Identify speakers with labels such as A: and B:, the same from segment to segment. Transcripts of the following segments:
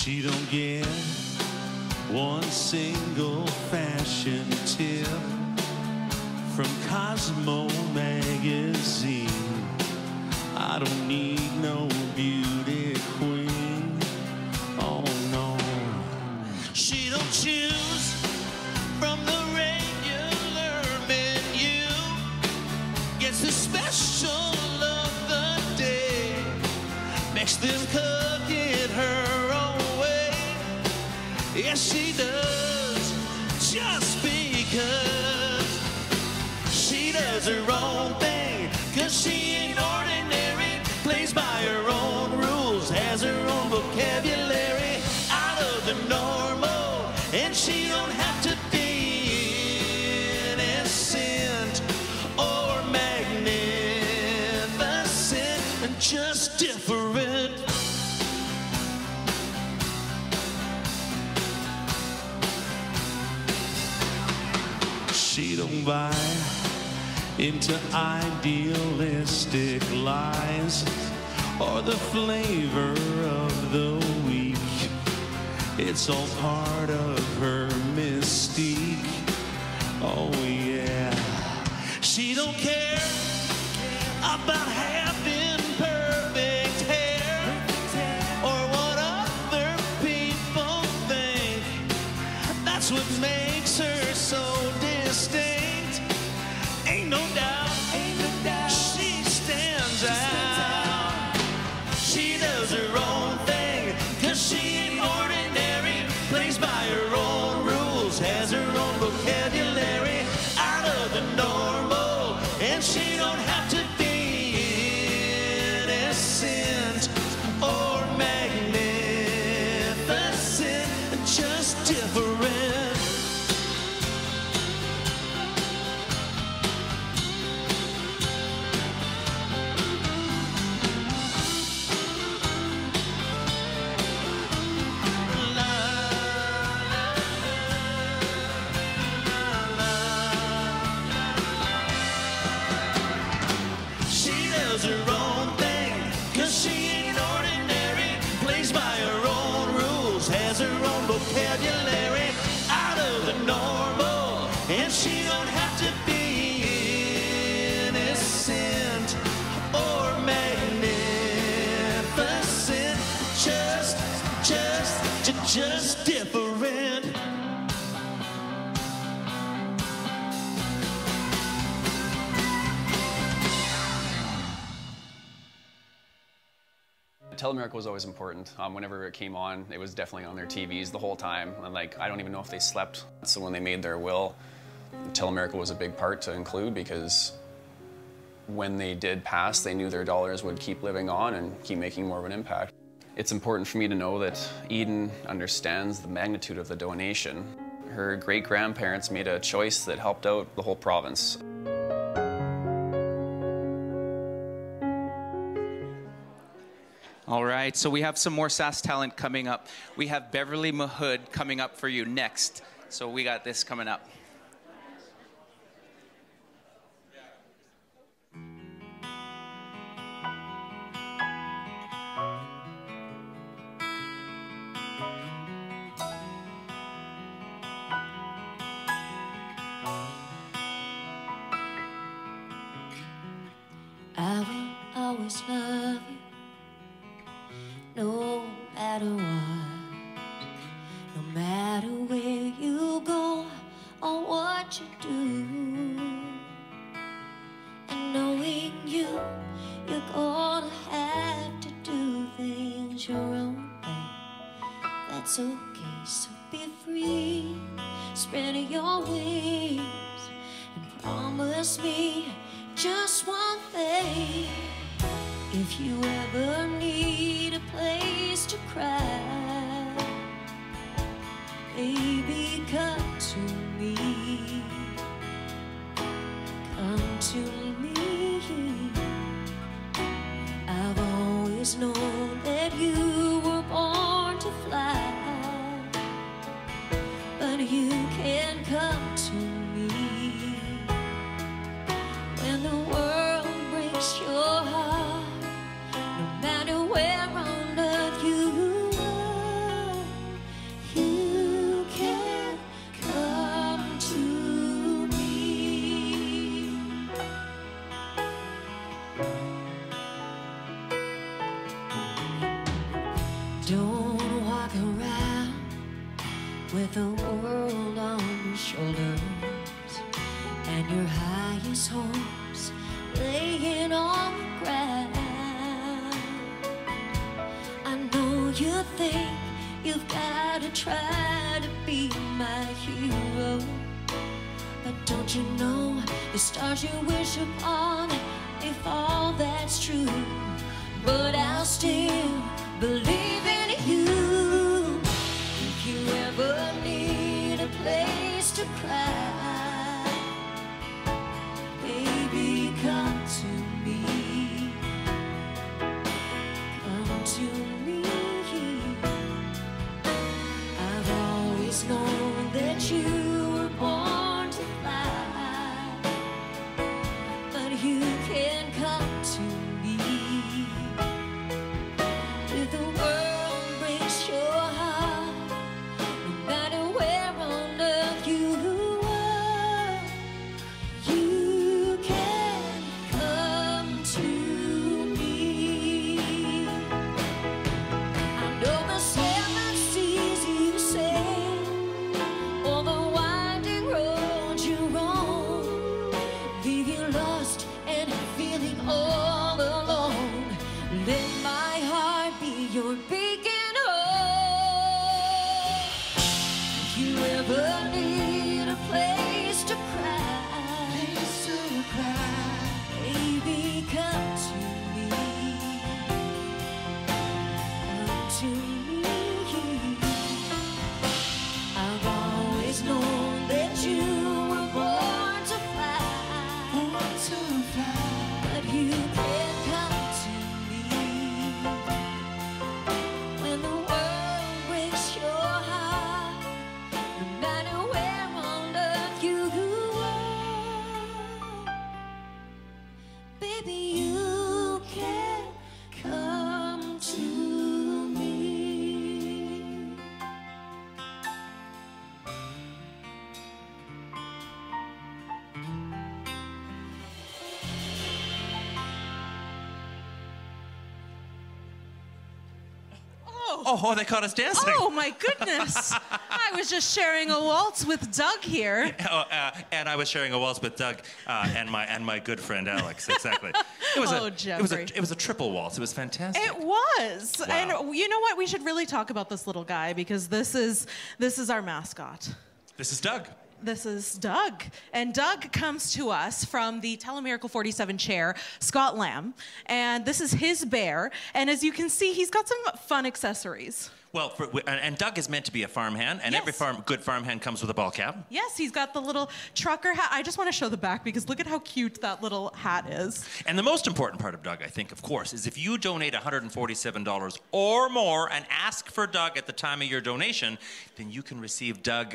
A: She don't get one single fashion tip from Cosmo magazine. I don't need no beauty queen, oh no. She don't choose from the regular menu, gets the special of the day, makes them cook it her own way. Yes, she does, just because she does her own thing, 'cause she ain't ordinary, plays by her own rules, has her own vocabulary, out of the normal, and she don't have to be innocent or magnificent, and just different. She don't buy into idealistic lies or the flavor of the week. It's all part of her mystique. Oh yeah. She don't care about having perfect hair or what other people think. That's what makes her so distinct. Ain't no doubt, she stands out. She does her own thing, 'cause she ain't ordinary, plays by her own rules, has her own vocabulary, out of the normal, and she don't have to be innocent or magnificent, just different. Her own thing, 'cause she ain't ordinary, plays by her own rules, has her own vocabulary, out of the normal, and she don't have to be innocent or magnificent, just different.
B: Telemiracle was always important. Whenever it came on, it was definitely on their TVs the whole time. And like, I don't even know if they slept. So when they made their will, Telemiracle was a big part to include, because when they did pass, they knew their dollars would keep living on and keep making more of an impact. It's important for me to know that Eden understands the magnitude of the donation. Her great-grandparents made a choice that helped out the whole province.
C: All right, so we have some more SAS talent coming up. We have Beverly Mahood coming up for you next. So we got this coming up.
D: I will always love you, no matter what, no matter where you go or what you do. And knowing you, you're gonna have to do things your own way. That's okay, so be free, spread your wings, and promise me just one thing. If you ever need a place to cry, baby, come to me. Come to me. I've always known that you were born to fly, but you can come to me when the world breaks your heart. No matter where on earth you are, and your highest hopes laying on the ground. I know you think you've got to try to be my hero, but don't you know the stars you wish upon, if all that's true, but I'll still believe in you. If you ever need a place to cry, baby, come to me. Come to me. I've always known that you were born to fly, but you can come to me. If the world breaks your heart, no matter where on earth you are, you can come to me. I know the 7 seas you sail, or the winding road you roam, leave you lost and feeling all alone. Let my heart be your beacon home. If you ever need a place to cry, baby, come to me. Come to me. I've always known that you were born to fly, but you can come to me. When the world breaks your heart, no matter where on earth you are, baby, you can come to me.
E: Oh, they caught us dancing.
F: Oh my goodness! I was just sharing a waltz with Doug here.
E: And I was sharing a waltz with Doug and my good friend Alex. Exactly.
F: Jeffrey.
E: It was a triple waltz. It was fantastic.
F: It was.
E: Wow.
F: And you know what? We should really talk about this little guy, because this is our mascot.
E: This is Doug.
F: This is Doug. And Doug comes to us from the Telemiracle 47 chair, Scott Lamb. And this is his bear. And as you can see, he's got some fun accessories.
E: Well, and Doug is meant to be a farmhand, and
F: Yes.
E: every good farmhand comes with a ball cap.
F: Yes, he's got the little trucker hat. I just want to show the back, because look at how cute that little hat is.
E: And the most important part of Doug, I think, of course, is if you donate $147 or more and ask for Doug at the time of your donation, then you can receive Doug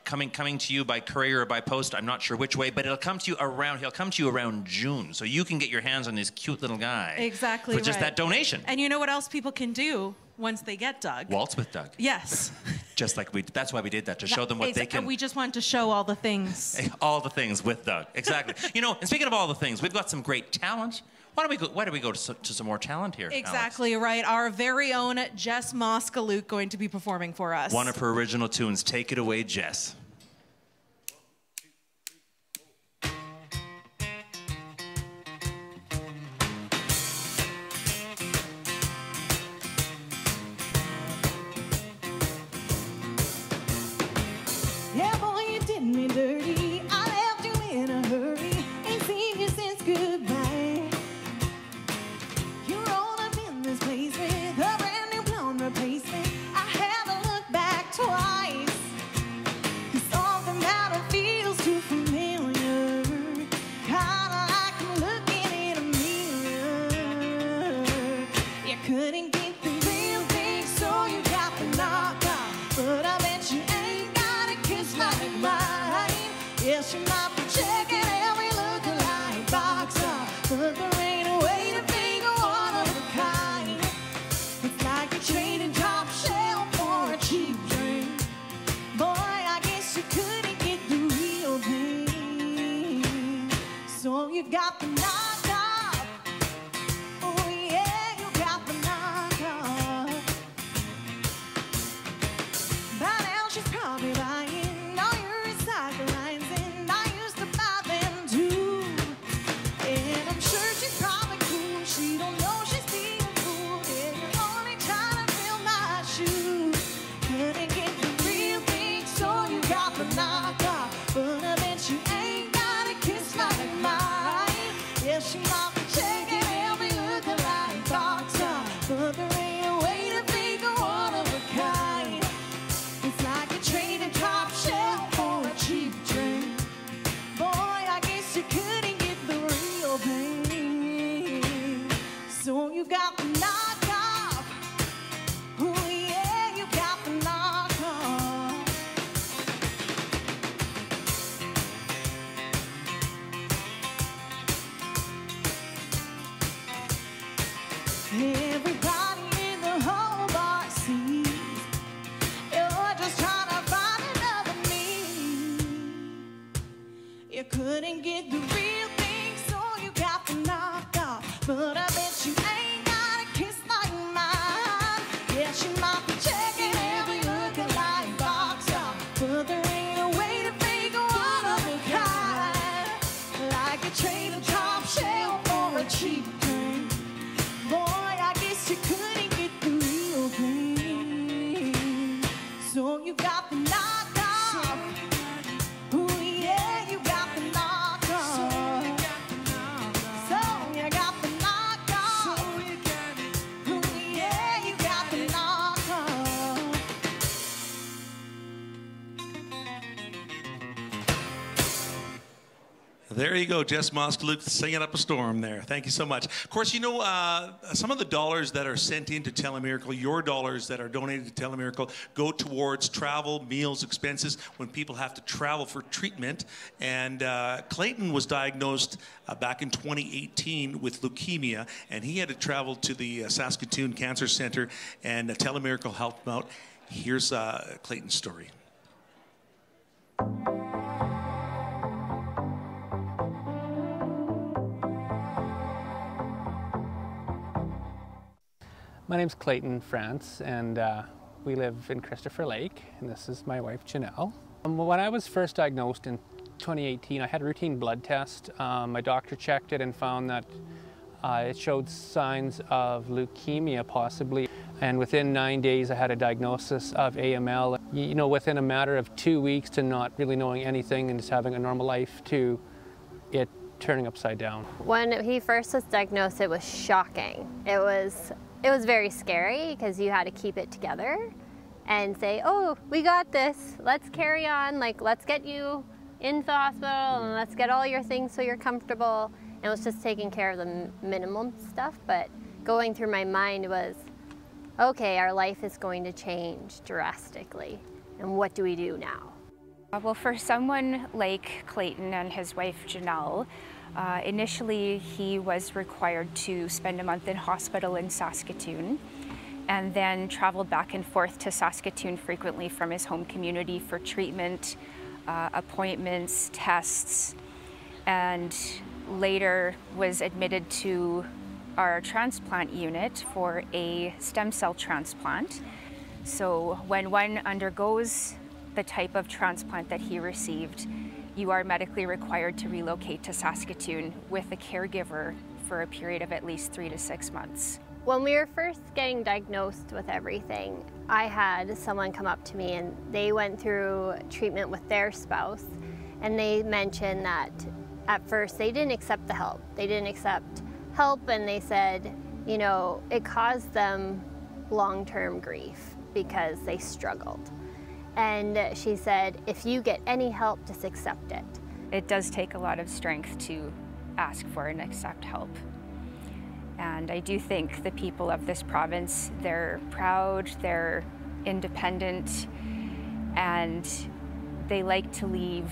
E: coming to you by courier or by post. I'm not sure which way, but he'll come to you around June. So you can get your hands on this cute little guy.
F: Exactly
E: for just
F: right.
E: that donation.
F: And you know what else people can do once they get Doug?
E: Waltz with Doug.
F: Yes.
E: Just like that's why we did that, to show them what they can.
F: We just wanted to show all the things.
E: All the things with Doug. Exactly. You know, and speaking of all the things, we've got some great talent. Why don't we go to some more talent here?
F: Exactly right. Our very own Jess Moskaluk going to be performing for us.
E: One of her original tunes. Take it away, Jess.
G: Yeah, boy, you did me dirty. I left you in a hurry. Ain't seen you since goodbye. You rolled up in this place with a brand new blonde replacement. I had to look back twice, 'cause something about it feels too familiar. Kinda like I'm looking in a mirror. You couldn't get the real thing, so you got the knockoff. But I bet you ain't got a kiss like mine. Yes, you might be checking every look-alike box off, but there ain't a way to figure one of a kind. It's like you're trading top shelf for a cheap drink. Boy, I guess you couldn't get the real thing, so you got the knockoff. Oh yeah, you got the knockoff. By now she's probably buying all your recycle lines, and I used to buy them couldn't get the real thing, so you got the knockoff. But I bet you ain't got a kiss like mine. Yeah, she might be checking every looking like box off, but there ain't a way to fake one of a kind. Like a trade of top shelf for a cheap drink. Boy, I guess you couldn't get the real thing. So you got the knockoff. Ooh, yeah, you got the knockoff. So you got the knockoff. Ooh, yeah, you got the knockoff.
H: There you go, Jess Moskaluk singing up a storm there. Thank you so much. Of course, you know, some of the dollars that are sent into Telemiracle, your dollars that are donated to Telemiracle, go towards travel, meals, expenses when people have to travel for treatment. And Clayton was diagnosed back in 2018 with leukemia, and he had to travel to the Saskatoon Cancer Center, and Telemiracle helped him out. Here's Clayton's story.
I: My name's Clayton France, and we live in Christopher Lake, and this is my wife Janelle. When I was first diagnosed in 2018, I had a routine blood test. My doctor checked it and found that it showed signs of leukemia possibly, and within 9 days I had a diagnosis of AML. You know, within a matter of 2 weeks to not really knowing anything and just having a normal life to it turning upside down.
J: When he first was diagnosed, it was shocking. It was very scary because you had to keep it together and say, oh, we got this, let's carry on, like let's get you into the hospital and let's get all your things so you're comfortable. And it was just taking care of the minimum stuff, but going through my mind was, okay, our life is going to change drastically, and what do we do now?
K: Well, for someone like Clayton and his wife Janelle, initially he was required to spend a month in hospital in Saskatoon and then traveled back and forth to Saskatoon frequently from his home community for treatment, appointments, tests, and later was admitted to our transplant unit for a stem cell transplant. So when one undergoes the type of transplant that he received, you are medically required to relocate to Saskatoon with a caregiver for a period of at least 3 to 6 months.
J: When we were first getting diagnosed with everything, I had someone come up to me and they went through treatment with their spouse, and they mentioned that at first they didn't accept the help. They didn't accept help, and they said, you know, it caused them long-term grief because they struggled. And she said, if you get any help, just accept it.
K: It does take a lot of strength to ask for and accept help. And I do think the people of this province, they're proud, they're independent, and they like to leave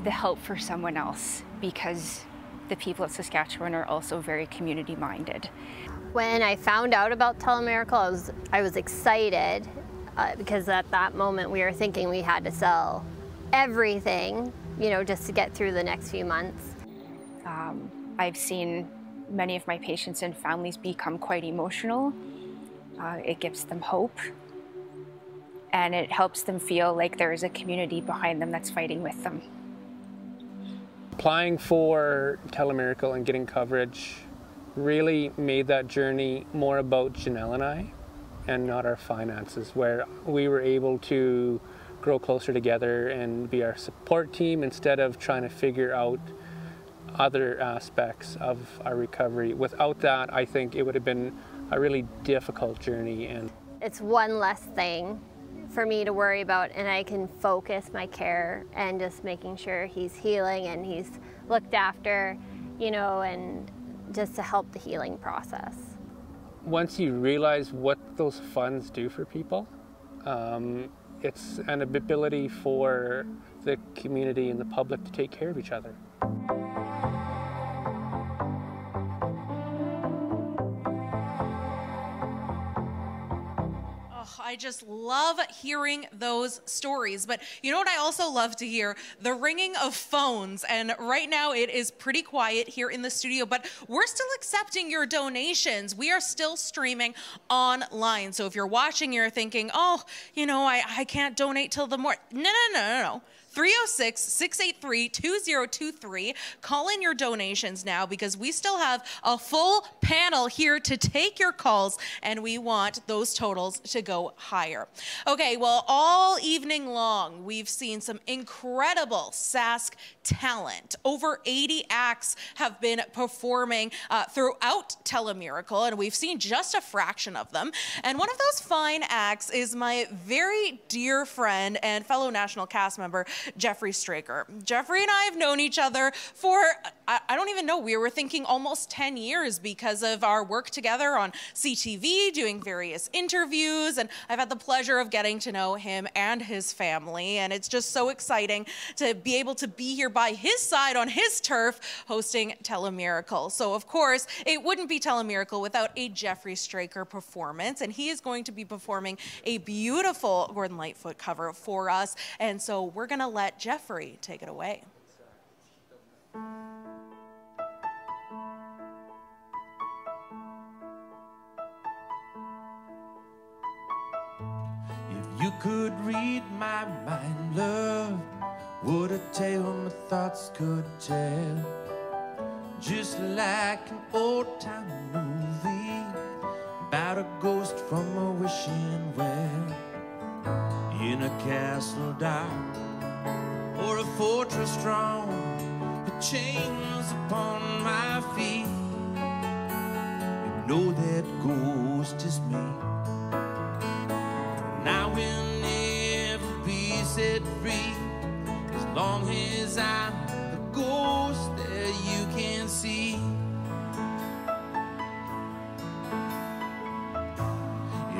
K: the help for someone else because the people of Saskatchewan are also very community-minded.
J: When I found out about Telemiracle, I was excited. Because at that moment we were thinking we had to sell everything, you know, just to get through the next few months.
K: I've seen many of my patients and families become quite emotional. It gives them hope, and it helps them feel like there is a community behind them that's fighting with them.
I: Applying for Telemiracle and getting coverage really made that journey more about Janelle and I, and not our finances, where we were able to grow closer together and be our support team instead of trying to figure out other aspects of our recovery. Without that, I think it would have been a really difficult journey. And
J: it's one less thing for me to worry about, and I can focus my care and just making sure he's healing and he's looked after, you know, and just to help the healing process.
I: Once you realize what those funds do for people, it's an ability for the community and the public to take care of each other.
F: I just love hearing those stories. But you know what I also love to hear? The ringing of phones. And right now it is pretty quiet here in the studio, but we're still accepting your donations. We are still streaming online. So if you're watching, you're thinking, oh, you know, I can't donate till the morning. No. 306-683-2023. Call in your donations now because we still have a full panel here to take your calls, and we want those totals to go higher. Okay, well, all evening long, we've seen some incredible Sask talent. Over 80 acts have been performing throughout Telemiracle, and we've seen just a fraction of them. And one of those fine acts is my very dear friend and fellow national cast member, Jeffrey Straker. Jeffrey and I have known each other for, I don't even know, we were thinking almost 10 years because of our work together on CTV, doing various interviews, and I've had the pleasure of getting to know him and his family, and it's just so exciting to be able to be here by his side on his turf hosting Telemiracle. So of course, it wouldn't be Telemiracle without a Jeffrey Straker performance, and he is going to be performing a beautiful Gordon Lightfoot cover for us, and so we're gonna let Jeffrey take it away.
A: If you could read my mind, love, would a tale my thoughts could tell, just like an old-time movie about a ghost from a wishing well, in a castle dark or a fortress strong, with chains upon my feet. You know that ghost is me. Now we'll never be set free, as long as I'm the ghost that you can see.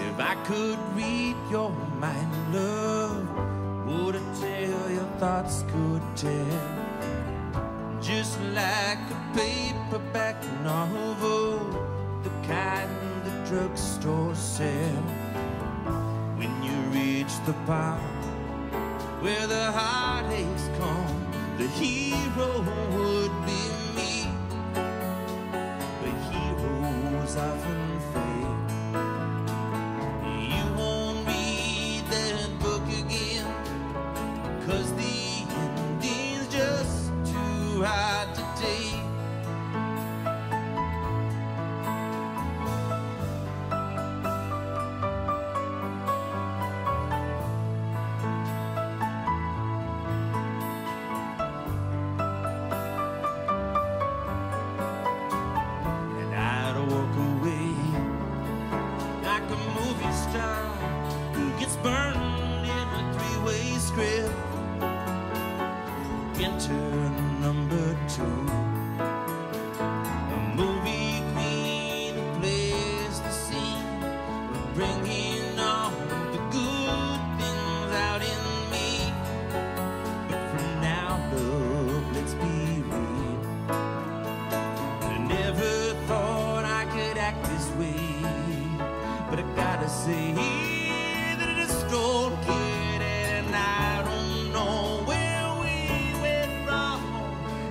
A: If I could read your mind, love, would a tale your thoughts could tell, just like a paperback novel, the kind the drugstore sell. When you reach the part where the heartaches come, the hero would be me. But heroes often fade. You won't read that book again, 'cause the ending's just too hard to take. And I'd walk away like a movie star who gets burned in a three-way script. Enter number 2, a movie queen who plays the scene, bringing all the good things out in me. But for now, love, let's be real. I never thought I could act this way, but I gotta say that I just don't get it, and I don't know where we went wrong,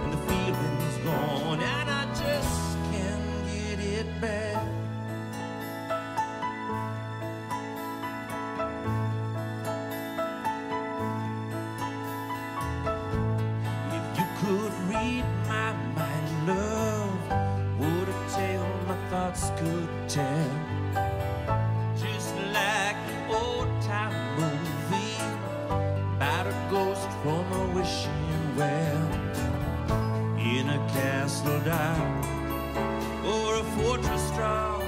A: and the feeling's gone, and I just can't get it back. If you could read my mind, love, would a tale my thoughts could tell, just like an old-time movie about a ghost from a wishing well, in a castle dark or a fortress strong,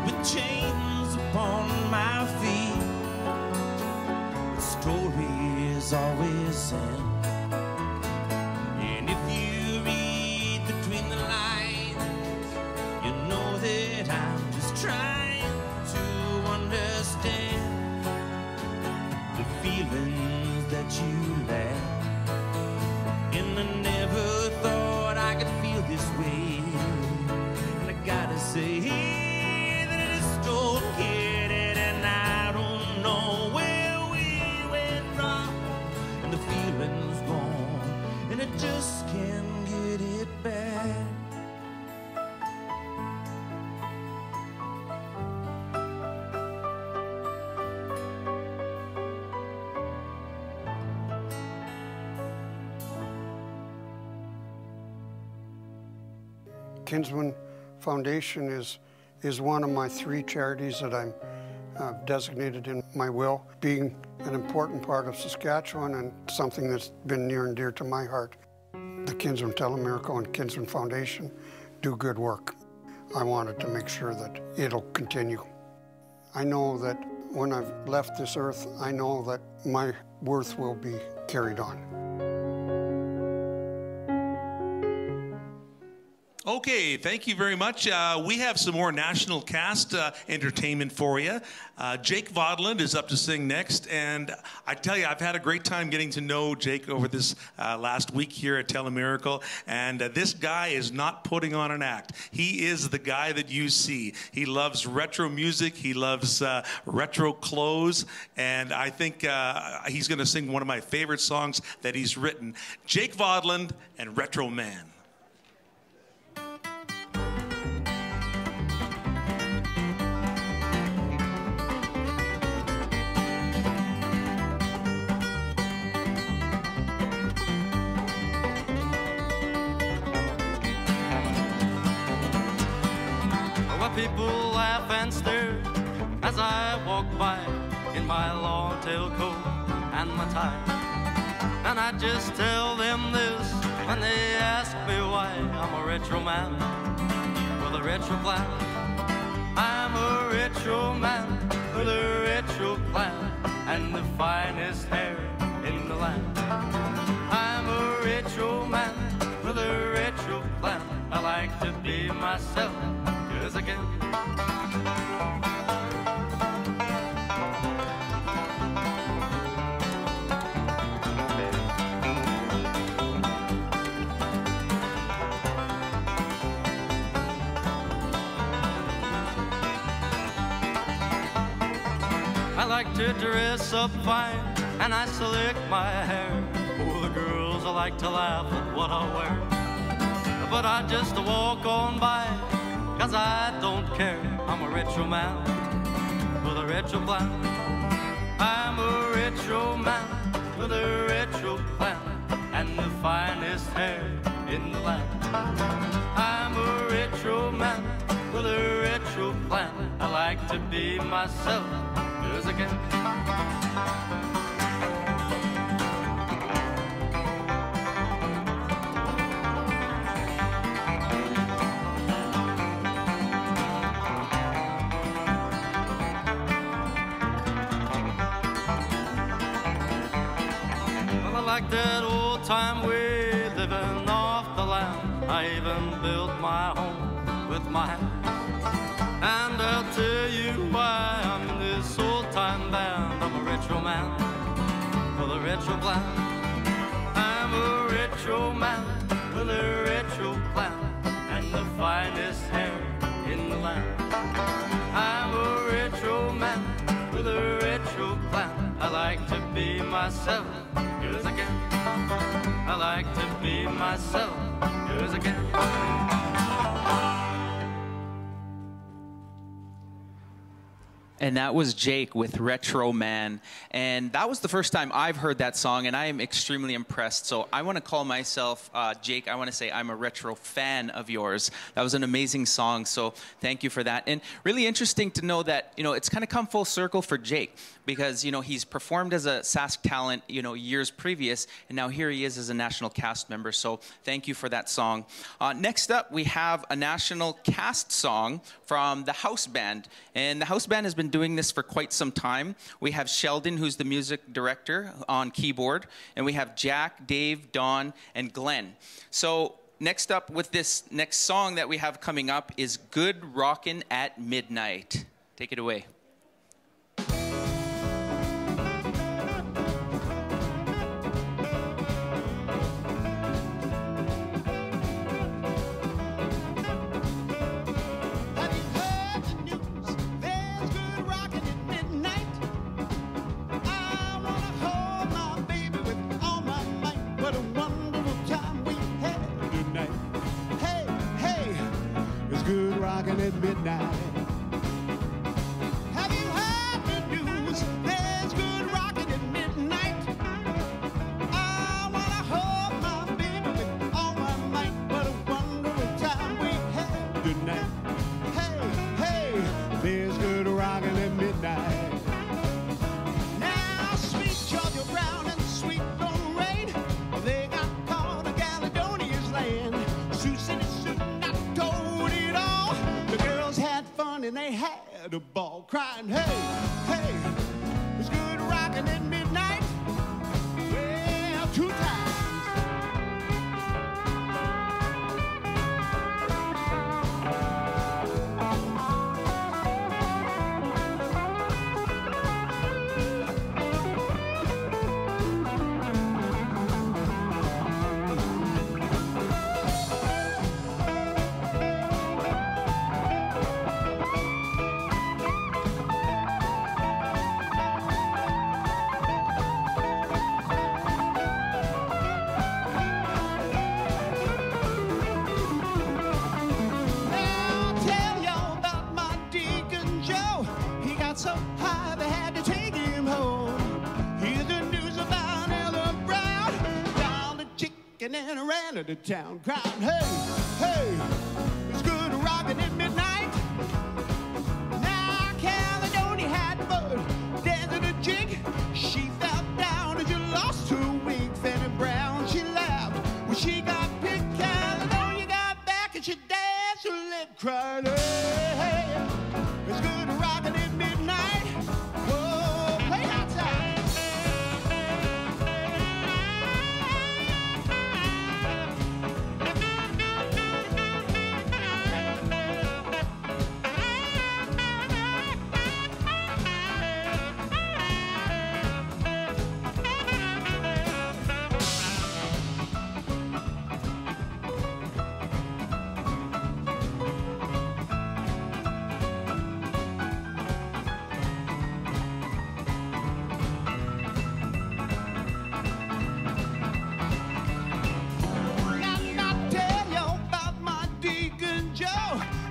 A: with chains upon my feet. The story is always end, and if you read between the lines, you know that I'm just trying to understand the feelings that you lack. And I never thought I could feel this way, and I gotta say that I just don't get it, and I don't
L: Kinsman Foundation is one of my 3 charities that I'm designated in my will, being an important part of Saskatchewan and something that's been near and dear to my heart. The Kinsman Telemiracle and Kinsman Foundation do good work. I wanted to make sure that it'll continue. I know that when I've left this earth, I know that my worth will be carried on.
H: Okay, thank you very much. We have some more national cast entertainment for you. Jake Vodland is up to sing next, and I tell you, I've had a great time getting to know Jake over this last week here at Telemiracle, and this guy is not putting on an act. He is the guy that you see. He loves retro music, he loves retro clothes, and I think he's going to sing one of my favorite songs that he's written, Jake Vodland and Retro Man.
M: People laugh and stare as I walk by in my long-tail coat and my tie. And I just tell them this when they ask me why. I'm a retro man with a retro plan. I'm a retro man with a retro plan and the finest hair in the land. I'm a retro man with a retro plan. I like to be myself again. I like to dress up fine and I select my hair. Oh, the girls, I like to laugh at what I wear. But I just walk on by, 'cause I don't care. I'm a retro man with a retro plan. I'm a retro man with a retro plan and the finest hair in the land. I'm a retro man with a retro plan. I like to be myself as I can. Like that old time way, living off the land. I even built my home with my hands. And I'll tell you why I'm in this old time band. I'm a retro man with a retro plan. I'm a retro man with a retro plan and the finest hair in the land. I'm a retro man with a retro plan. I like to be myself. As I can. I like to be myself as I can.
C: And that was Jake with Retro Man. And that was the first time I've heard that song, and I am extremely impressed. So I want to call myself, Jake, I want to say I'm a retro fan of yours. That was an amazing song, so thank you for that. And really interesting to know that, you know, it's kind of come full circle for Jake because, you know, he's performed as a Sask talent, you know, years previous, and now here he is as a national cast member. So thank you for that song. Next up, we have a national cast song from the House Band. And the House Band has been doing this for quite some time. We have Sheldon, who's the music director, on keyboard, and we have Jack, Dave, Don, and Glenn. So next up with this next song that we have coming up is Good Rockin' at Midnight. Take it away.
A: At midnight. Have you heard the news? There's good rockin' at midnight. I wanna hold my baby with all my might. What a wonderful time we Sioux City suit, and I told it all. The girls had fun and they had a ball, crying, hey, hey, it's good rocking at midnight. Well, 2 times. So high they had to take him home. Here's the news about Ellen Brown. Down the chicken and ran to the town, crying, hey, hey, it's good rocking at midnight. Now Caledonia had fun dancing a jig. She fell down and she lost her wig. Fanny Brown, she laughed when she got picked. Caledonia got back and she danced her lip, crying, hey, hey, it's good rocking at midnight. Oh, play outside.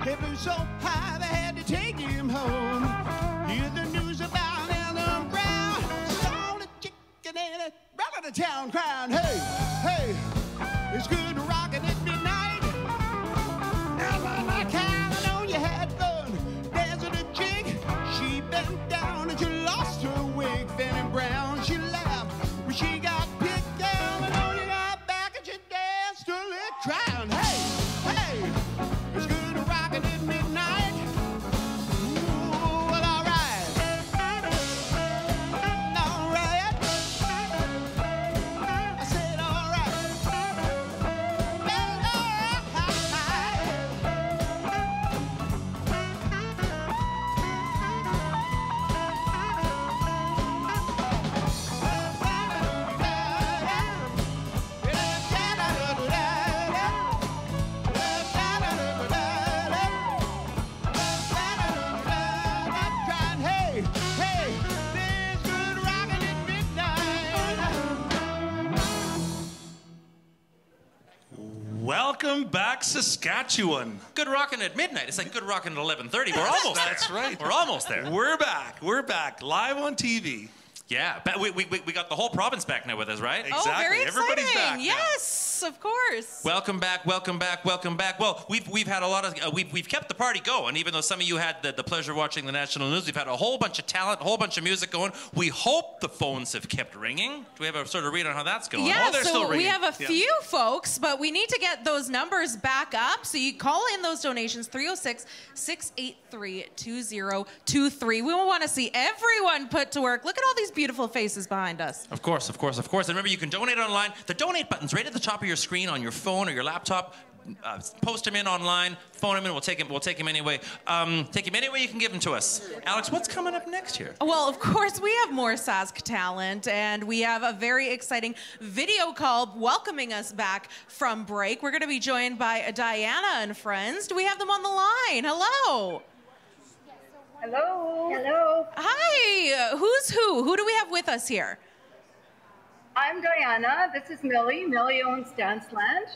A: It blew so high they had to take him home. Hear the news about Ellen Brown. Saw the chicken and it ran out of town, crying, hey, hey, it's good rocking at midnight. Now my Caledonia had fun dancing a jig. She bent down and she lost her wig. Fanny Brown, she laughed when she got picked. Caledonia got back and she danced her lick, crying, hey, hey, it's good rocking at midnight. Ooh, well, all right. All right. I said all right. Hey, hey, there's good rocking at midnight.
H: Welcome back, Saskatchewan.
E: Good rocking at midnight. It's like good rocking at 11:30. We're almost there.
H: That's right.
E: We're almost there.
H: We're back. We're back live on TV.
E: Yeah, but we got the whole province back now with us, right?
H: Exactly.
F: Oh, very
H: Everybody's
F: exciting.
H: back now.
F: Yes, of course.
E: Welcome back, welcome back, welcome back. Well, we've had a lot of we've kept the party going, even though some of you had the pleasure of watching the national news. We've had a whole bunch of talent, a whole bunch of music going. We hope the phones have kept ringing. Do we have a sort of read on how that's going?
F: Yeah,
H: they're still
F: so we
H: ringing.
F: have a few folks, but we need to get those numbers back up. So you call in those donations, 306-683-2023. We want to see everyone put to work. Look at all these beautiful faces behind us.
E: Of course, of course, of course. And remember, you can donate online. The donate button's right at the top of your screen on your phone or your laptop. Post them in online, phone them in. We'll take him anyway. Take him any way you can give them to us. Alex, what's coming up next here?
F: Well, of course, we have more Sask talent, and we have a very exciting video call welcoming us back from break. We're going to be joined by Diana and friends. Do we have them on the line? Hello.
N: Hello. Hello.
F: Hi. Who's who? Who do we have with us here?
N: I'm Diana. This is Millie. Millie owns Danceland.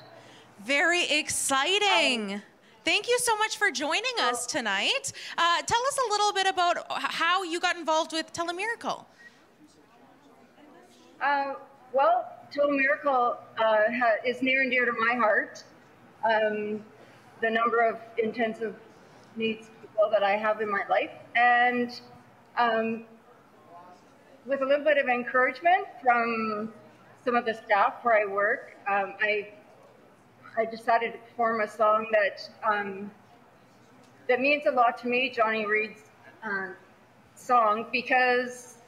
F: Very exciting. Thank you so much for joining us tonight. Tell us a little bit about how you got involved with Telemiracle.
N: Well, Telemiracle is near and dear to my heart. The number of intensive needs people that I have in my life. And with a little bit of encouragement from some of the staff where I work, I I decided to perform a song that that means a lot to me, Johnny Reed's song, because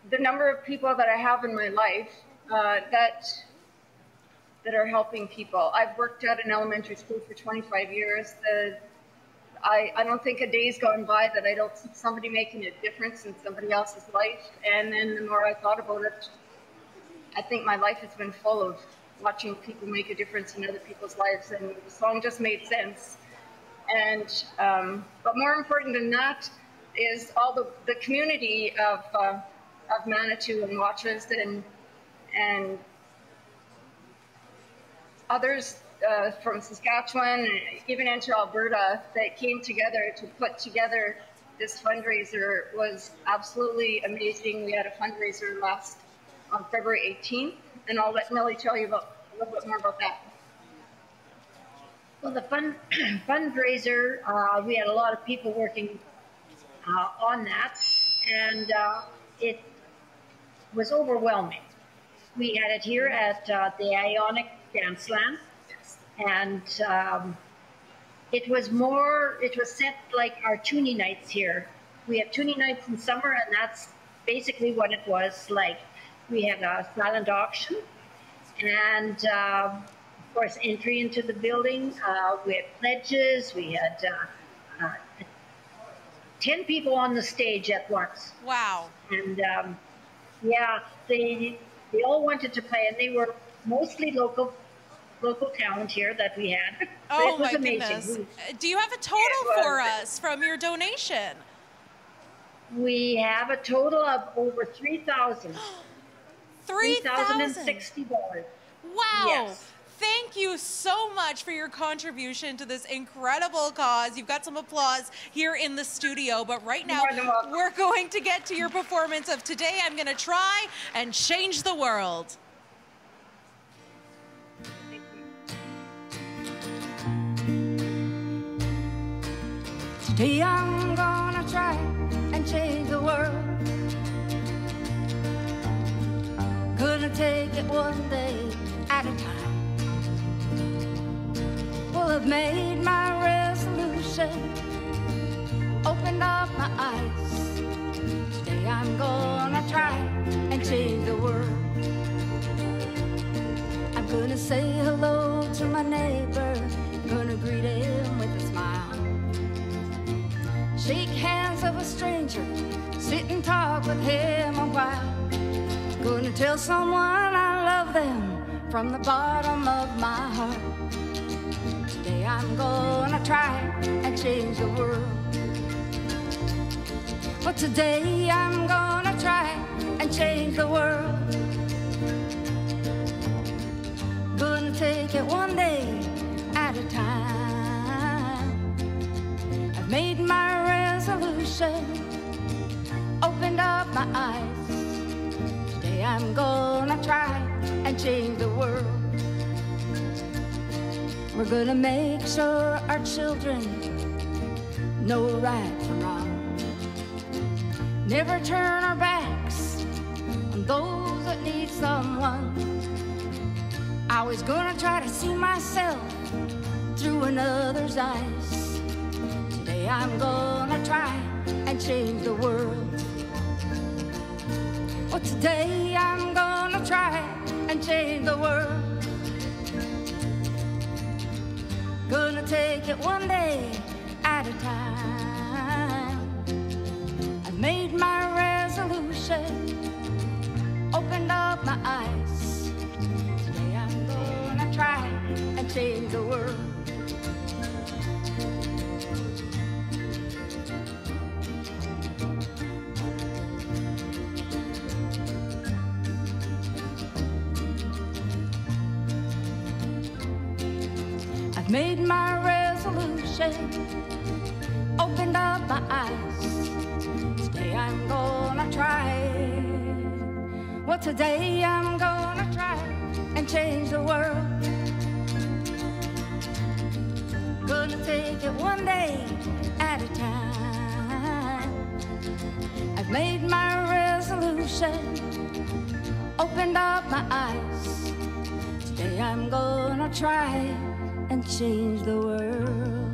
N: the number of people that I have in my life that are helping people. I've worked at an elementary school for 25 years. I don't think a day's gone by that I don't see somebody making a difference in somebody else's life. And then the more I thought about it, I think my life has been full of watching people make a difference in other people's lives, and the song just made sense. And but more important than that is all the community of Manitou and Watches and others from Saskatchewan, and even into Alberta, that came together to put together this fundraiser was absolutely amazing. We had a fundraiser on February 18th, and I'll let Millie tell you a little bit more about that.
O: Well, the fundraiser, we had a lot of people working on that, and it was overwhelming. We had it here at the Ionic Danceland, and it was set like our toonie nights here. We have toonie nights in summer, and that's basically what it was like. We had a silent auction, and of course, entry into the building. We had pledges. We had 10 people on the stage at once.
F: Wow.
O: And yeah, they all wanted to play, and they were mostly local talent here that we had.
F: Oh,
O: it was
F: my
O: amazing.
F: goodness. Do you have a total for us from your donation?
O: We have a total of over $3,000. $3,060.
F: Wow.
O: Yes.
F: Thank you so much for your contribution to this incredible cause. You've got some applause here in the studio, but right now we're going to get to your performance of Today I'm Gonna Try and Change the World.
P: Today I'm gonna try and change the world. Gonna take it one day at a time. Well, I've made my resolution, opened up my eyes. Today I'm gonna try and change the world. I'm gonna say hello to my neighbor, gonna greet him with a smile. Shake hands of a stranger, sit and talk with him a while. Gonna tell someone I love them from the bottom of my heart. Today I'm gonna try and change the world. Well, today I'm gonna try and change the world. Gonna take it one day at a time. I've made my resolution, opened up my eyes. Today I'm gonna try and change the world. We're gonna make sure our children know right from wrong. Never turn our backs on those that need someone. Always gonna try to see myself through another's eyes. Today I'm gonna try and change the world. Well, today I'm gonna try and change the world. Gonna take it one day at a time. I've made my resolution, opened up my eyes. Today I'm gonna try and change the world. Made my resolution, opened up my eyes. Today I'm gonna try. Well, today I'm gonna try and change the world. Gonna take it one day at a time. I've made my resolution, opened up my eyes. Someday I'm gonna try and change the world.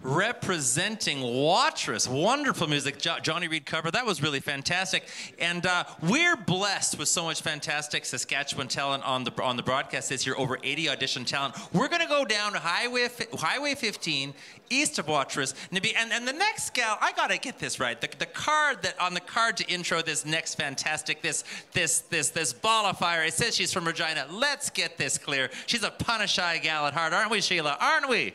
E: Representing Watrous. Wonderful music. Johnny Reid cover. That was really fantastic. And we're blessed with so much fantastic Saskatchewan talent on the broadcast this year. Over 80 audition talent. We're going to go down to Highway 15, east of Watrous. And the next gal, I got to get this right. The card that on the card to intro this next fantastic, this ball of fire, it says she's from Regina. Let's get this clear. She's a Punashy gal at heart, aren't we, Sheila? Aren't we?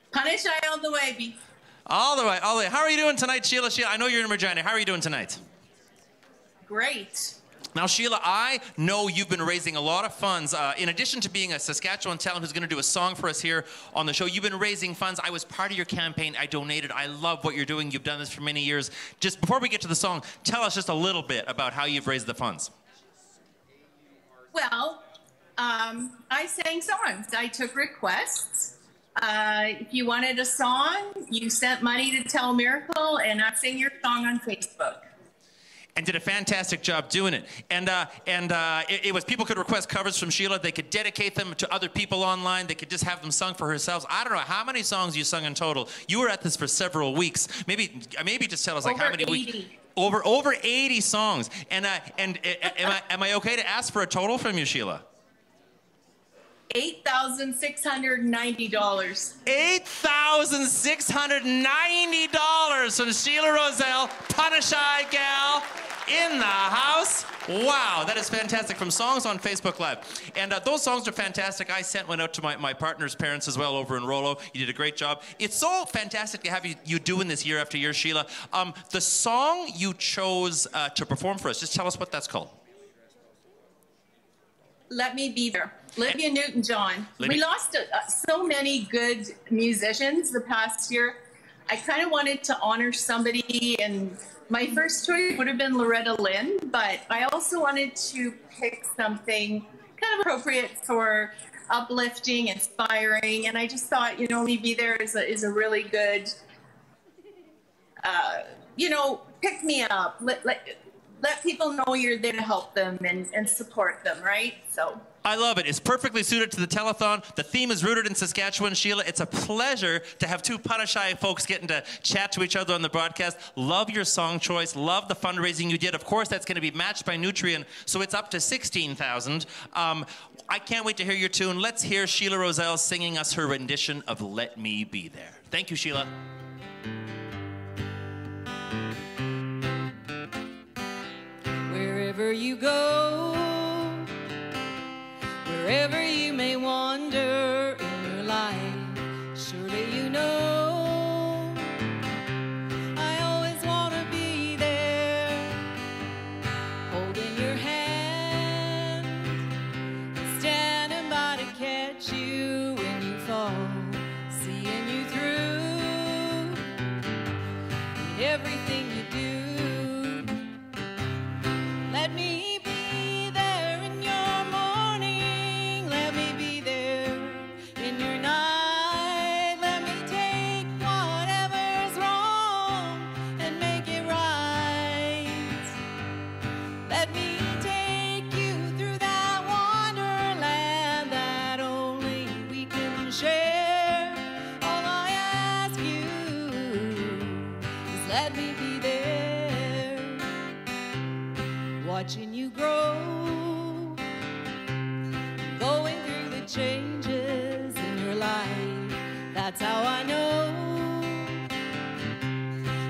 Q: Punashy all the way, B.
E: All the way, all the way. How are you doing tonight, Sheila? Sheila, I know you're in Regina. How are you doing tonight?
Q: Great.
E: Now, Sheila, I know you've been raising a lot of funds. In addition to being a Saskatchewan talent who's going to do a song for us here on the show, you've been raising funds. I was part of your campaign. I donated. I love what you're doing. You've done this for many years. Just before we get to the song, tell us just a little bit about how you've raised the funds.
Q: Well, I sang songs. I took requests. If you wanted a song, you sent money to Telemiracle, and I sang your song on Facebook.
E: And did a fantastic job doing it. And it was people could request covers from Sheila. They could dedicate them to other people online. They could just have them sung for herself. I don't know how many songs you sung in total. You were at this for several weeks. Maybe just tell us like how many weeks. Over 80 songs. And am I okay to ask for a total from you, Sheila?
Q: $8,690.
E: $8,690 from Sheila Roselle, Punashy gal, in the house. Wow, that is fantastic. From Songs on Facebook Live. And those songs are fantastic. I sent one out to my partner's parents as well over in Rollo. You did a great job. It's so fantastic to have you doing this year after year, Sheila. The song you chose to perform for us, just tell us what that's called.
Q: Let Me Be There. Olivia Newton-John. We lost so many good musicians the past year. I kind of wanted to honor somebody, and my first choice would have been Loretta Lynn, but I also wanted to pick something kind of appropriate for uplifting, inspiring, and I just thought, you know, Me Be There is a really good, you know, pick me up. Let people know you're there to help them and support them, right? So
E: I love it. It's perfectly suited to the telethon. The theme is rooted in Saskatchewan. Sheila, it's a pleasure to have two Punashy folks getting to chat to each other on the broadcast. Love your song choice. Love the fundraising you did. Of course, that's going to be matched by Nutrien, so it's up to $16,000. I can't wait to hear your tune. Let's hear Sheila Roselle singing us her rendition of Let Me Be There. Thank you, Sheila.
R: Wherever you go, wherever you may wander in your life, surely you know I always want to be there, holding your hand, standing by to catch you when you fall, seeing you through in everything you do. Let me be there in your morning. Let me be there in your night. Let me take whatever's wrong and make it right. Let me take you through that wonderland that only we can share. All I ask you is let me be there, watching you grow, going through the changes in your life. That's how I know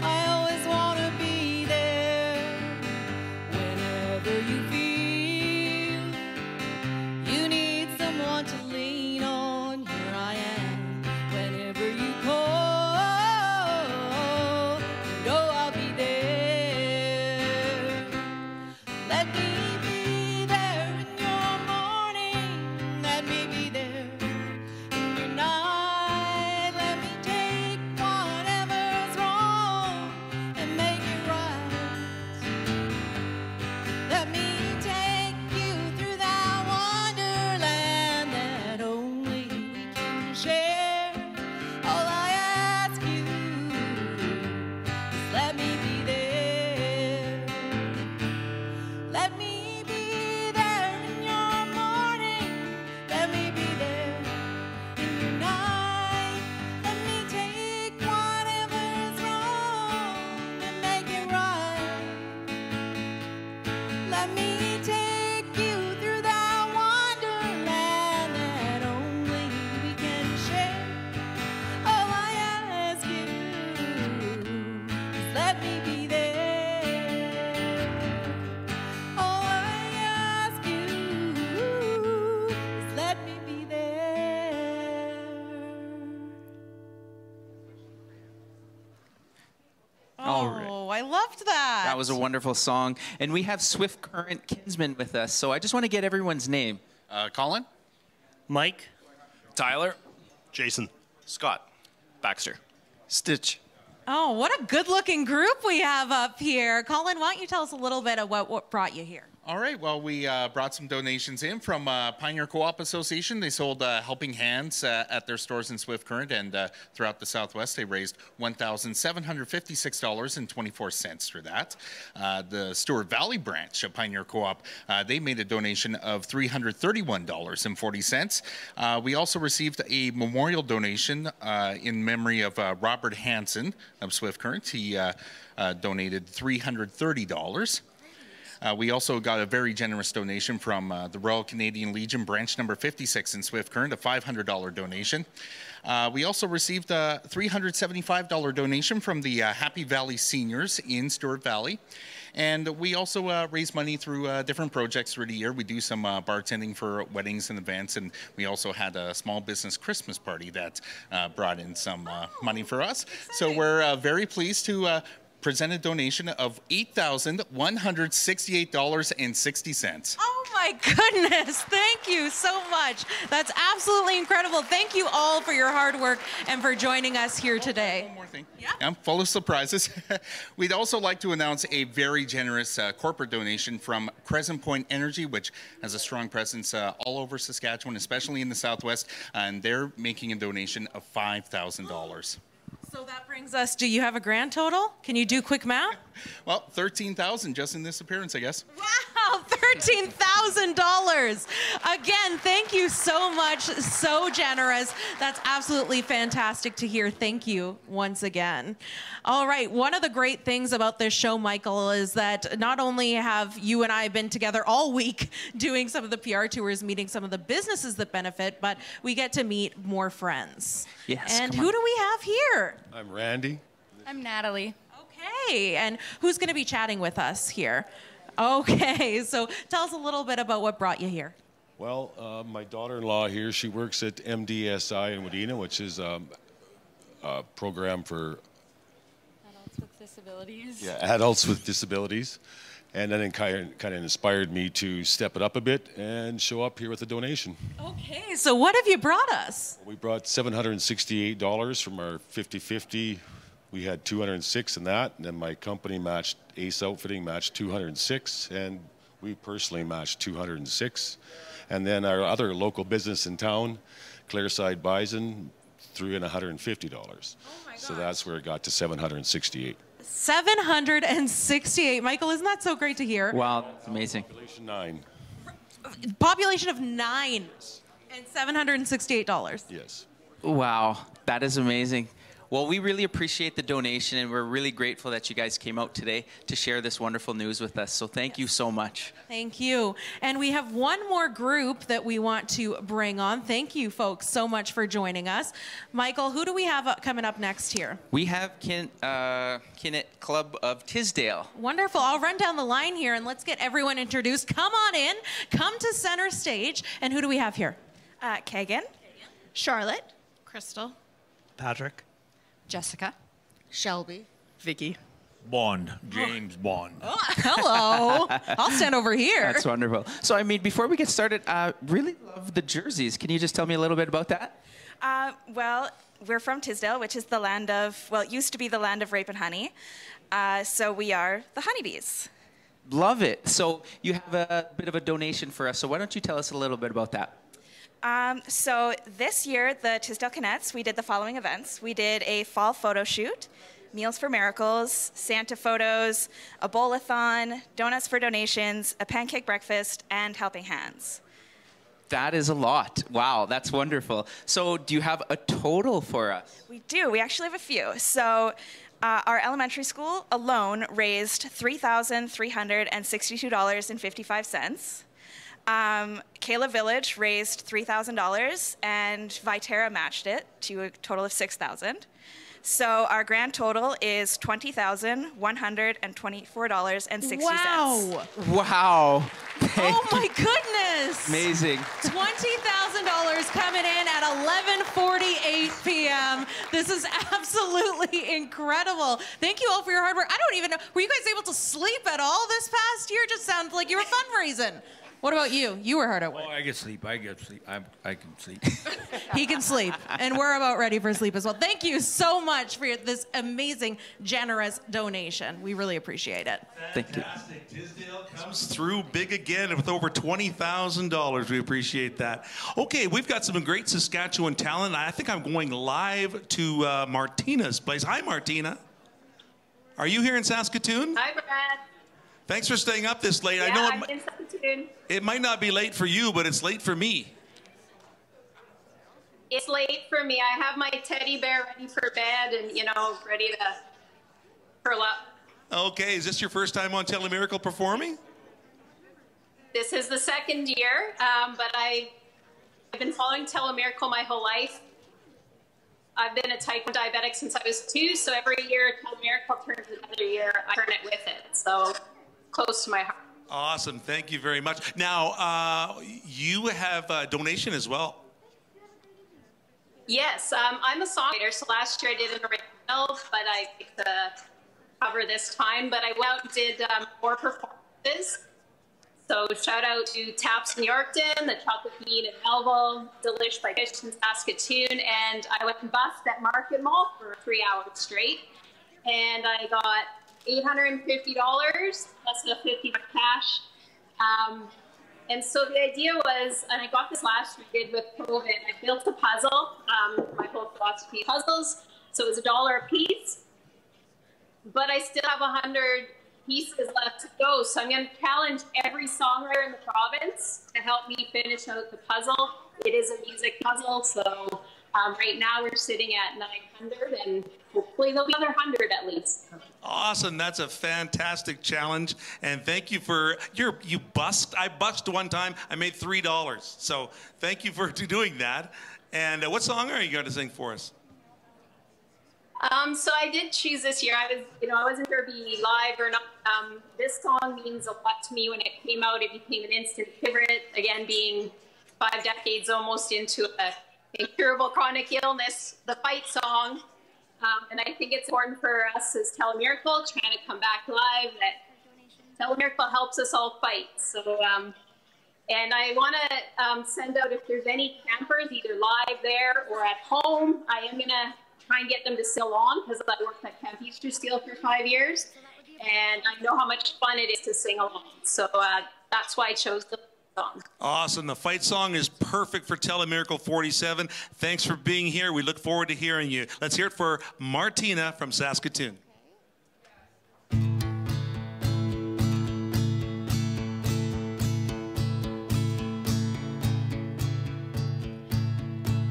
R: I always want to be there. Whenever you feel you need someone to lean on, here I am. Whenever you call, you know I'll be there. Let me be there in your morning. Let me be there in your night.
F: Oh, I loved that.
C: That was a wonderful song. And we have Swift Current Kinsman with us. So I just want to get everyone's name.
S: Colin.
T: Mike.
S: Tyler.
T: Jason.
S: Scott. Baxter.
T: Stitch.
F: Oh, what a good-looking group we have up here. Colin, why don't you tell us a little bit of what brought you here?
U: All right. Well, we brought some donations in from Pioneer Co-op Association. They sold Helping Hands at their stores in Swift Current, and throughout the Southwest, they raised $1,756.24 for that. The Stewart Valley branch of Pioneer Co-op, they made a donation of $331.40. We also received a memorial donation in memory of Robert Hansen of Swift Current. He donated $330. We also got a very generous donation from the Royal Canadian Legion branch number 56 in Swift Current, a $500 donation. We also received a $375 donation from the Happy Valley Seniors in Stewart Valley. And we also raise money through different projects through the year. We do some bartending for weddings and events, and we also had a small business Christmas party that brought in some money for us. So we're very pleased to present a donation of $8,168.60.
F: Oh my goodness, thank you so much. That's absolutely incredible. Thank you all for your hard work and for joining us here today.
U: One more thing. Yeah. I'm full of surprises. We'd also like to announce a very generous corporate donation from Crescent Point Energy, which has a strong presence all over Saskatchewan, especially in the Southwest, and they're making a donation of $5,000.
F: So that brings us, do you have a grand total? Can you do quick math?
U: Well, $13,000 just in this appearance, I guess.
F: Wow, $13,000. Again, thank you so much. So generous. That's absolutely fantastic to hear. Thank you once again. All right, one of the great things about this show, Michael, is that not only have you and I been together all week doing some of the PR tours, meeting some of the businesses that benefit, but we get to meet more friends.
C: Yes.
F: And who do we have here?
V: I'm Randy.
W: I'm Natalie.
F: Okay, and who's going to be chatting with us here? Okay, so tell us a little bit about what brought you here.
V: Well, my daughter-in-law here, she works at MDSI in Wadena, which is a program for
W: Adults with disabilities.
V: Yeah, adults with disabilities. And then it kind of inspired me to step it up a bit and show up here with a donation.
F: Okay, so what have you brought us?
V: We brought $768 from our 50-50. We had 206 in that, and then my company matched, Ace Outfitting matched 206, and we personally matched 206. And then our other local business in town, Clareside Bison, threw in $150. Oh so that's where it got to 768.
F: 768. Michael, isn't that so great to hear?
C: Wow, that's amazing.
V: Population 9.
F: Population of 9 and $768.
V: Yes.
C: Wow, that is amazing. Well, we really appreciate the donation, and we're really grateful that you guys came out today to share this wonderful news with us. So thank you so much.
F: Thank you. And we have one more group that we want to bring on. Thank you, folks, so much for joining us. Michael, who do we have coming up next here?
C: We have Kinnet Club of Tisdale.
F: Wonderful. I'll run down the line here, and let's get everyone introduced. Come on in. Come to center stage. And who do we have here?
X: Kagan. Charlotte.
W: Crystal.
T: Patrick.
X: Jessica.
W: Shelby.
X: Vicky.
T: Bond. James Bond.
F: Oh, hello. I'll stand over here.
C: That's wonderful. So, I mean, before we get started, really love the jerseys. Can you just tell me a little bit about that?
X: Well, we're from Tisdale, which is the land of, well, it used to be the land of rape and honey. So we are the honeybees.
C: Love it. So you have a bit of a donation for us. So why don't you tell us a little bit about that?
X: So this year, the Tisdale Canettes, we did the following events. We did a fall photo shoot, Meals for Miracles, Santa photos, a bowl-a-thon, donuts for donations, a pancake breakfast, and Helping Hands.
C: That is a lot. Wow, that's wonderful. So do you have a total for us?
X: We do. We actually have a few. So our elementary school alone raised $3,362.55. Kayla Village raised $3,000, and Viterra matched it to a total of $6,000. So our grand total is $20,124.60.
F: Wow.
C: Wow.
F: Oh my goodness.
C: Amazing.
F: $20,000 coming in at 11:48 p.m. This is absolutely incredible. Thank you all for your hard work. I don't even know, were you guys able to sleep at all this past year? Just sounds like you were fundraising. What about you? You were hard at work.
B: Oh, I get sleep. I can sleep.
F: He can sleep, and we're about ready for sleep as well. Thank you so much for this amazing, generous donation. We really appreciate it.
C: Thank you.
H: Fantastic. Tisdale comes through big again with over $20,000. We appreciate that. Okay, we've got some great Saskatchewan talent. I think I'm going live to Martina's place. Hi, Martina. Are you here in Saskatoon?
D: Hi, Brad.
H: Thanks for staying up this late.
D: Yeah,
H: I know
D: I'm in Saskatoon.
H: it might not be late for you, but it's late for me.
D: It's late for me. I have my teddy bear ready for bed and, ready to curl up.
H: Okay, is this your first time on Telemiracle performing?
D: This is the second year, but I've been following Telemiracle my whole life. I've been a type 1 diabetic since I was 2, so every year Telemiracle turns another year, I turn it with it. So close to my heart.
H: Awesome. Thank you very much. Now, you have a donation as well.
D: Yes, I'm a songwriter, so last year I did an original, but I picked a cover this time. But I went out and did 4 performances. So shout out to Taps in Yorkton, the Chocolate Bean in Melville, Delish by Fish in Saskatoon, and I went and bussed at Market Mall for 3 hours straight. And I got $850 plus the $50 cash. And so the idea was, and I got this last week with COVID, I built a puzzle. My whole philosophy is puzzles. So it was $1 a piece. But I still have 100 pieces left to go. So I'm going to challenge every songwriter in the province to help me finish out the puzzle. It is a music puzzle. So right now we're sitting at 900 and hopefully there'll be another 100 at least.
H: Awesome. That's a fantastic challenge. And thank you for you bust. I bust one time. I made $3. So thank you for doing that. And what song are you going to sing for us?
D: So I did choose this year. I wasn't sure if it'd be live or not. This song means a lot to me. When it came out, it became an instant favorite. Again, being 5 decades almost into a incurable chronic illness, the fight song. And I think it's important for us as Telemiracle trying to come back live that Telemiracle helps us all fight. So, and I want to send out if there's any campers, either live there or at home. I am going to try and get them to sing along because I worked at Camp Eastersteel for 5 years. And I know how much fun it is to sing along. So that's why I chose the song.
H: Awesome. The fight song is perfect for Telemiracle 47. Thanks for being here. We look forward to hearing you. Let's hear it for Martina from Saskatoon.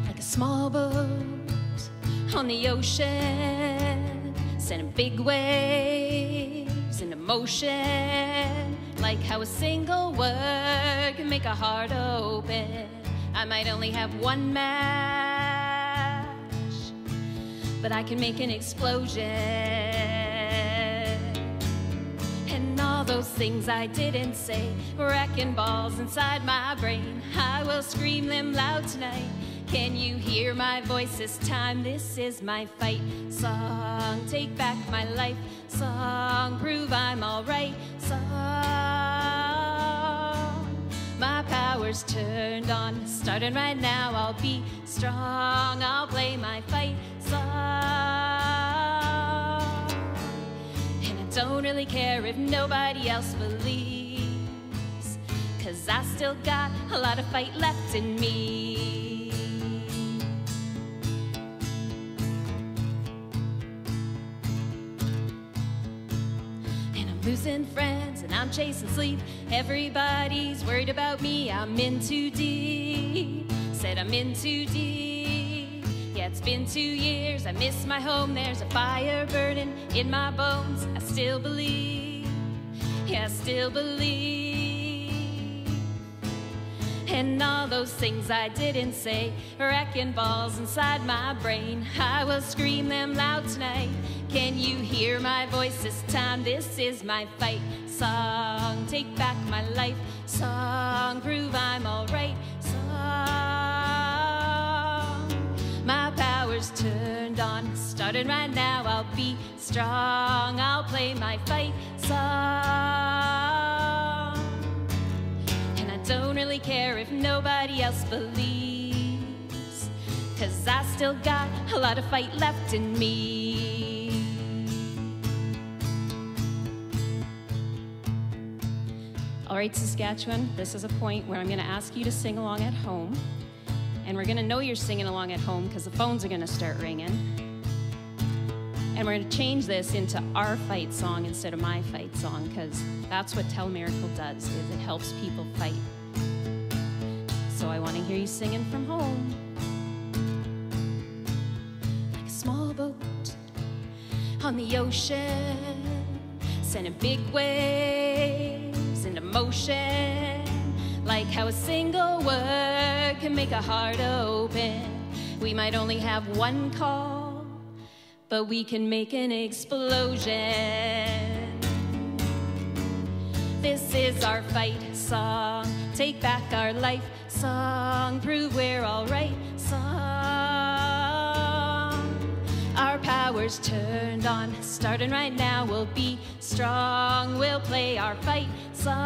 G: Like a small boat on the ocean, sending big waves into motion. Like how a single word can make a heart open. I might only have one match, but I can make an explosion. And all those things I didn't say, wrecking balls inside my brain, I will scream them loud tonight. Can you hear my voice this time? This is my fight song. Take back my life song. Prove I'm alright song. My power's turned on. Starting right now, I'll be strong. I'll play my fight song. And I don't really care if nobody else believes, 'cause I still got a lot of fight left in me. Losing friends and I'm chasing sleep. Everybody's worried about me. I'm in too deep. Said I'm in too deep. Yeah, it's been 2 years. I miss my home. There's a fire burning in my bones. I still believe. Yeah, I still believe. And all those things I didn't say, wrecking balls inside my brain. I will scream them loud tonight. Can you hear my voice this time? This is my fight song. Take back my life song. Prove I'm alright song. My power's turned on. Starting right now, I'll be strong. I'll play my fight song. And I don't really care if nobody else believes, 'cause I still got a lot of fight left in me. All right, Saskatchewan, this is a point where I'm going to ask you to sing along at home. And we're going to know you're singing along at home because the phones are going to start ringing. And we're going to change this into our fight song instead of my fight song, because that's what Telemiracle does, is it helps people fight. So I want to hear you singing from home. Like a small boat on the ocean, sending big waves into motion. Like how a single word can make a heart open. We might only have one call, but we can make an explosion. This is our fight song. Take back our life song. Prove we're all right song. Our power's turned on. Starting right now, we'll be strong. We'll play our fight song.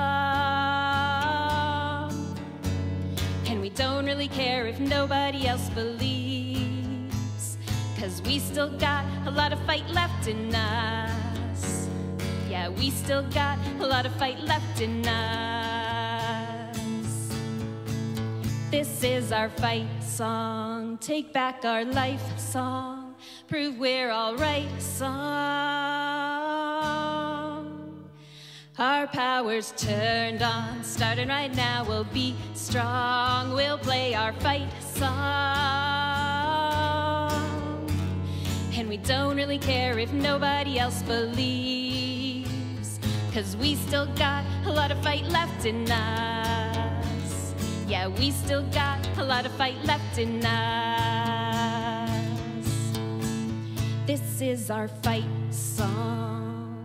G: And we don't really care if nobody else believes, 'cause we still got a lot of fight left in us. Yeah, we still got a lot of fight left in us. This is our fight song. Take back our life song. Prove we're all right song. Our power's turned on. Starting right now, we'll be strong. We'll play our fight song. And we don't really care if nobody else believes, 'cause we still got a lot of fight left in us. Yeah, we still got a lot of fight left in us. This is our fight song.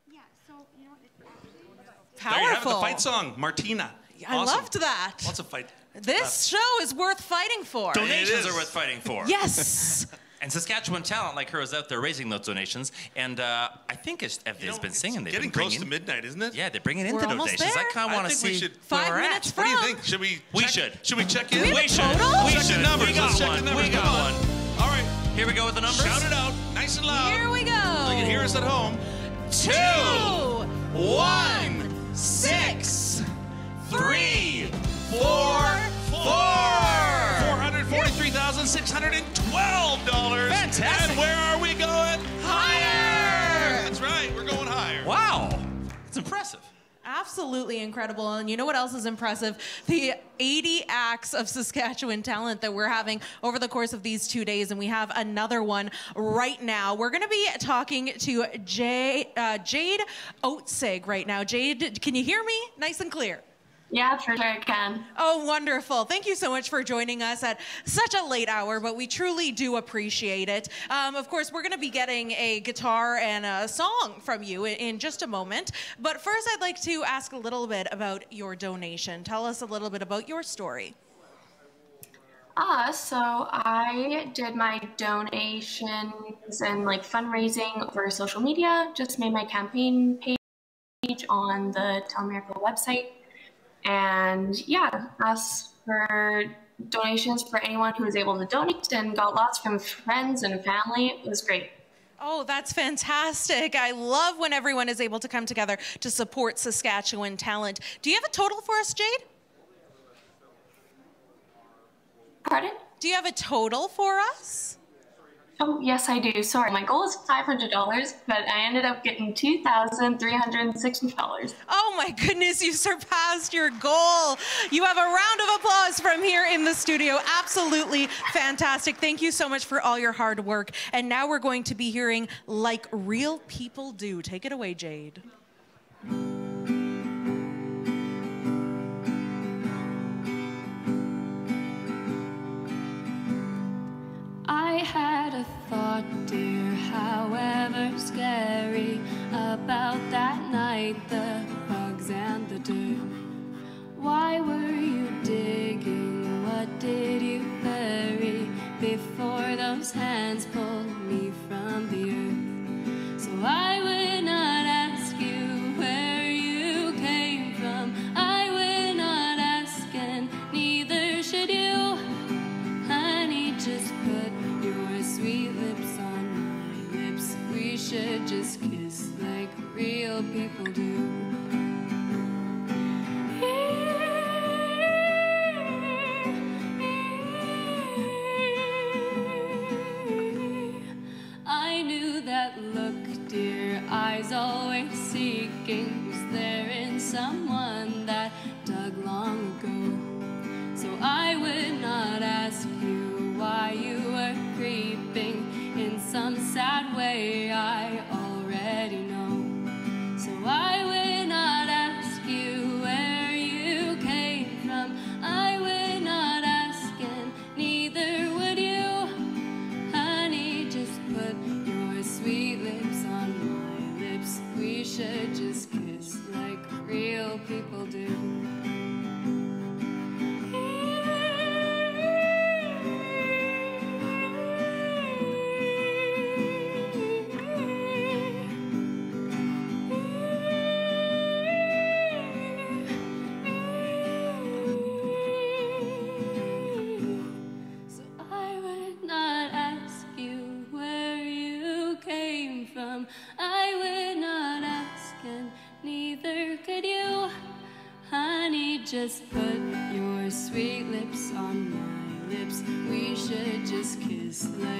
H: There you have it, the
F: Powerful.
H: fight song, Martina.
F: I
H: Awesome.
F: loved that.
H: Lots of fight.
F: This show is worth fighting for.
E: Donations are worth fighting for.
F: Yes.
E: And Saskatchewan talent like her is out there raising those donations. And I think if they've been singing, they've
H: Getting
E: been
H: close
E: bringing...
H: to midnight, isn't it?
E: Yeah, they're bringing in
F: We're
E: the
F: almost
E: donations.
F: there.
E: I kind of want to see
H: should,
E: where
F: 5
E: we're
F: minutes
E: at.
F: from.
H: What do you think? Should we?
E: We
H: check-
E: should.
H: Should we check in?
F: Do we have
E: We
F: a
E: should.
F: total?
E: We
H: Check
E: should.
H: the numbers.
E: We got
H: Let's check
E: one.
H: the numbers.
E: We got
H: Come on.
E: one.
H: All right.
E: Here we go with the numbers.
H: Shout it out, nice and loud.
F: Here we go.
H: So you can hear us at home.
F: 2, 1, 6, 3, 4,
H: 443,612.
E: Fantastic.
H: And where are we going?
F: Higher.
H: That's right. We're going higher.
E: Wow. That's impressive.
F: Absolutely incredible. And you know what else is impressive? The 80 acts of Saskatchewan talent that we're having over the course of these 2 days. And we have another one right now. We're going to be talking to Jade Oatsig right now. Jade, can you hear me nice and clear?
I: Yeah, for sure I can.
F: Oh, wonderful. Thank you so much for joining us at such a late hour, but we truly do appreciate it. Of course, we're going to be getting a guitar and a song from you in just a moment. But first, I'd like to ask a little bit about your donation. Tell us a little bit about your story.
I: So I did my donations and like fundraising over social media, just made my campaign page on the Telemiracle website. And yeah, asked for donations for anyone who was able to donate and got lots from friends and family. It was great.
F: Oh, that's fantastic. I love when everyone is able to come together to support Saskatchewan talent. Do you have a total for us, Jade?
I: Pardon?
F: Do you have a total for us?
I: Oh, yes, I do. Sorry, my goal is $500, but I ended up getting $2,360.
F: Oh my goodness, you surpassed your goal. You have a round of applause from here in the studio. Absolutely fantastic. Thank you so much for all your hard work. And now we're going to be hearing Like Real People Do. Take it away, Jade.
J: worry about that night, the bugs and the dirt. Why were you digging? What did you bury before those hands pulled me from the earth? So I would not ask you where you came from. I would not ask, and neither should you. Honey, just put your sweet lips on my lips. We should just kiss like real people do. I knew that look, dear, eyes always seeking, was there in someone that dug long ago. So I would not ask you why you were creeping in some sad way I already know. So I would not ask you where you came from. I would not ask, and neither would you. Honey, just put your sweet lips on my lips. We should just kiss like real people do. So I would not ask you where you came from. I would not ask, and neither could you. Honey, just put your sweet lips on my lips. We should just kiss like